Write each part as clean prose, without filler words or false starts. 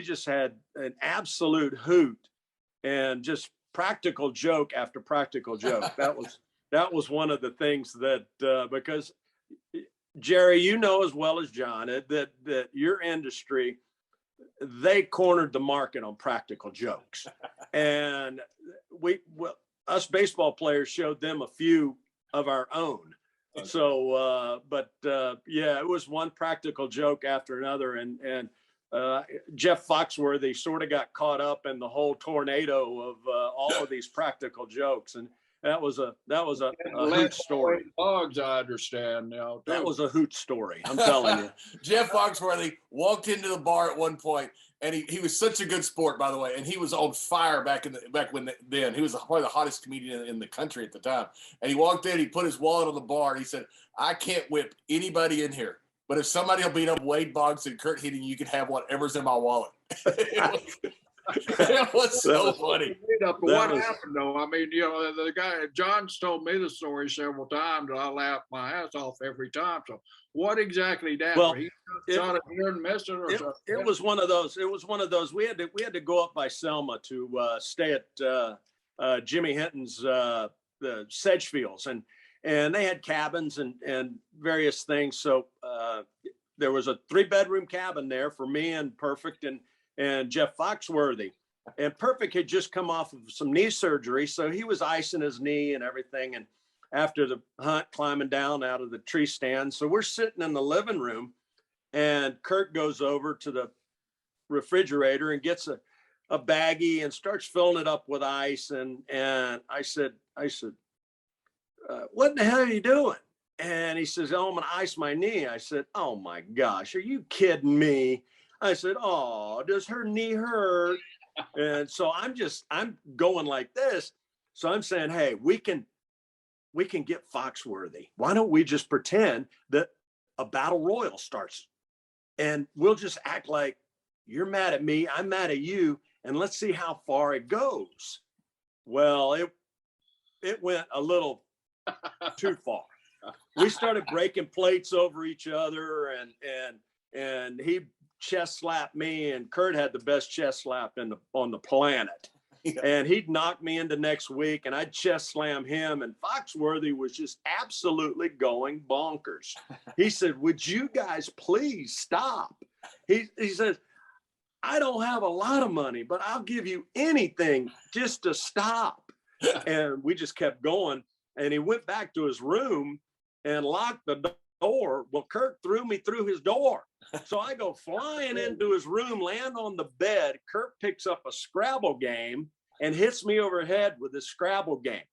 just had an absolute hoot and just practical joke after practical joke. That was one of the things that because Jerry, you know as well as John that your industry, they cornered the market on practical jokes, and us baseball players showed them a few of our own. Okay. So, yeah, it was one practical joke after another, and Jeff Foxworthy sort of got caught up in the whole tornado of all of these practical jokes, and that was a hoot story. Boggs, I understand now. That was a hoot story. I'm telling you. Jeff Foxworthy walked into the bar at one point, and he was such a good sport, by the way, and he was on fire back then. He was probably the hottest comedian in the country at the time. And he walked in, he put his wallet on the bar, and he said, "I can't whip anybody in here, but if somebody will beat up Wade Boggs and Kurt Heating, you can have whatever's in my wallet." It was so funny. What happened, though? I mean, the guy, John's told me the story several times, and I laughed my ass off every time. So what exactly happened? Well, he shot it here and missed it, or something? It was one of those. It was one of those. We had to go up by Selma to stay at Jimmy Hinton's the Sedgefields, and they had cabins and various things. So there was a 3-bedroom cabin there for me and Perfect and Jeff Foxworthy. And Perfect had just come off of some knee surgery, so he was icing his knee and everything. And after the hunt, climbing down out of the tree stand. So we're sitting in the living room, and Kurt goes over to the refrigerator and gets a baggie and starts filling it up with ice. And I said, "What in the hell are you doing?" And he says, "Oh, I'm gonna ice my knee." I said, "Oh my gosh, are you kidding me?" I said, "Oh, does her knee hurt?" And so I'm going like this. So I'm saying, "Hey, we can get Foxworthy. Why don't we just pretend that a battle royal starts, and we'll just act like you're mad at me, I'm mad at you, and let's see how far it goes." Well, it went a little too far. We started breaking plates over each other, and he chest slapped me, and Kurt had the best chest slap on the planet. Yeah. And he'd knock me into next week, and I'd chest slam him, and Foxworthy was just absolutely going bonkers. He said, "Would you guys please stop?" He says, "I don't have a lot of money, but I'll give you anything just to stop." And we just kept going, and he went back to his room and locked the door. Well, Kurt threw me through his door. So I go flying into his room, land on the bed. Kurt picks up a Scrabble game and hits me overhead with his Scrabble game.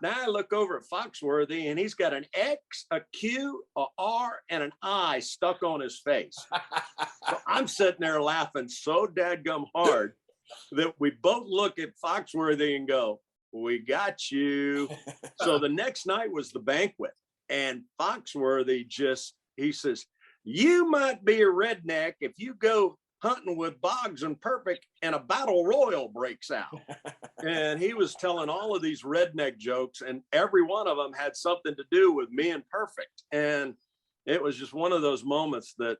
Now I look over at Foxworthy, and he's got an X, a Q, a R, and an I stuck on his face. So I'm sitting there laughing so dadgum hard that we both look at Foxworthy and go, "We got you." So the next night was the banquet, and Foxworthy he says, "You might be a redneck if you go hunting with Boggs and Perfect and a battle royal breaks out." And he was telling all of these redneck jokes, and every one of them had something to do with me and Perfect. And it was just one of those moments that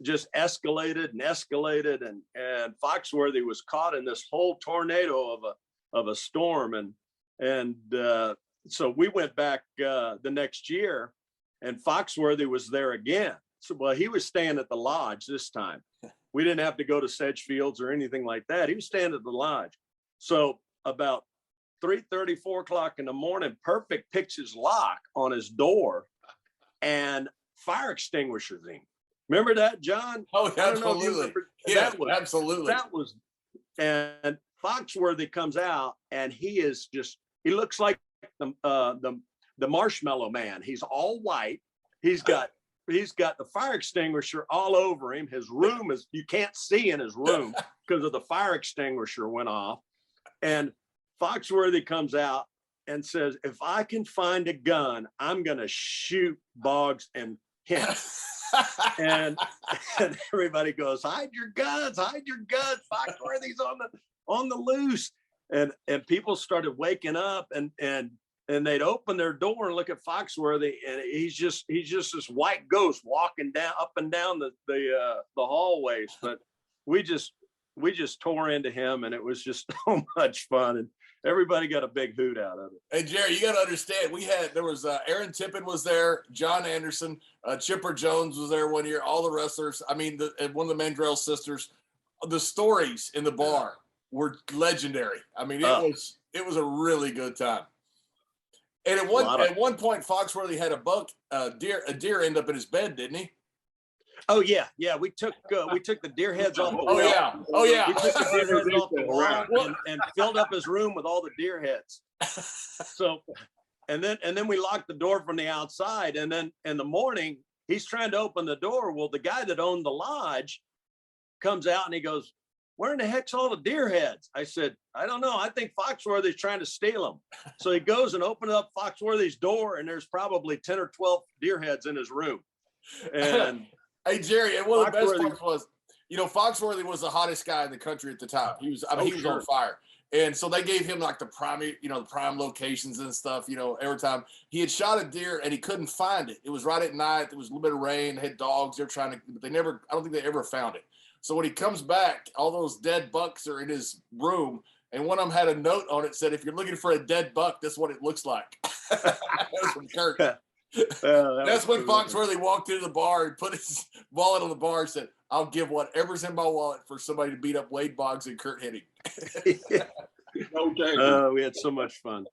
just escalated and escalated, and Foxworthy was caught in this whole tornado of a storm. And so we went back the next year, and Foxworthy was there again. So, well, he was staying at the lodge this time. We didn't have to go to Sedgefields or anything like that. He was staying at the lodge. So about 3:30, 4 o'clock in the morning, Perfect picks his lock on his door and fire extinguishers him. Remember that, John? Oh, absolutely. Yeah, absolutely. And Foxworthy comes out, and he looks like the Marshmallow Man. He's all white. He's got the fire extinguisher all over him. His room you can't see in his room because of the fire extinguisher went off. And Foxworthy comes out and says, "If I can find a gun, I'm going to shoot Boggs and him." and everybody goes, "Hide your guns, hide your guns. Foxworthy's on the loose." And people started waking up, and they'd open their door and look at Foxworthy, and he's just this white ghost walking up and down the hallways. But we just we just tore into him, and it was just so much fun, and everybody got a big hoot out of it. Hey, Jerry, you got to understand, there was Aaron Tippin was there, John Anderson, Chipper Jones was there one year, all the wrestlers. I mean, one of the Mandrell sisters. The stories in the bar were legendary. I mean, it was a really good time. And at one point, Foxworthy had a deer end up in his bed, didn't he? Oh yeah, we took the deer heads off the wall. Oh yeah. We took the deer heads off the wall and filled up his room with all the deer heads. So, and then we locked the door from the outside. And then in the morning, he's trying to open the door. Well, the guy that owned the lodge comes out and he goes, "Where in the heck's all the deer heads?" I said, "I don't know. I think Foxworthy's trying to steal them." So he goes and opens up Foxworthy's door, and there's probably 10 or 12 deer heads in his room. And hey, Jerry, and one of the best parts was, Foxworthy was the hottest guy in the country at the time. He was on fire. And so they gave him like the prime locations and stuff, every time. He had shot a deer and he couldn't find it. It was right at night. There was a little bit of rain. They had dogs. They're trying to, but I don't think they ever found it. So when he comes back, all those dead bucks are in his room. And one of them had a note on it said, "If you're looking for a dead buck, that's what it looks like." That was from Kurt. That's when Foxworthy walked into the bar and put his wallet on the bar and said, "I'll give whatever's in my wallet for somebody to beat up Wade Boggs and Kurt Hennig." No, we had so much fun.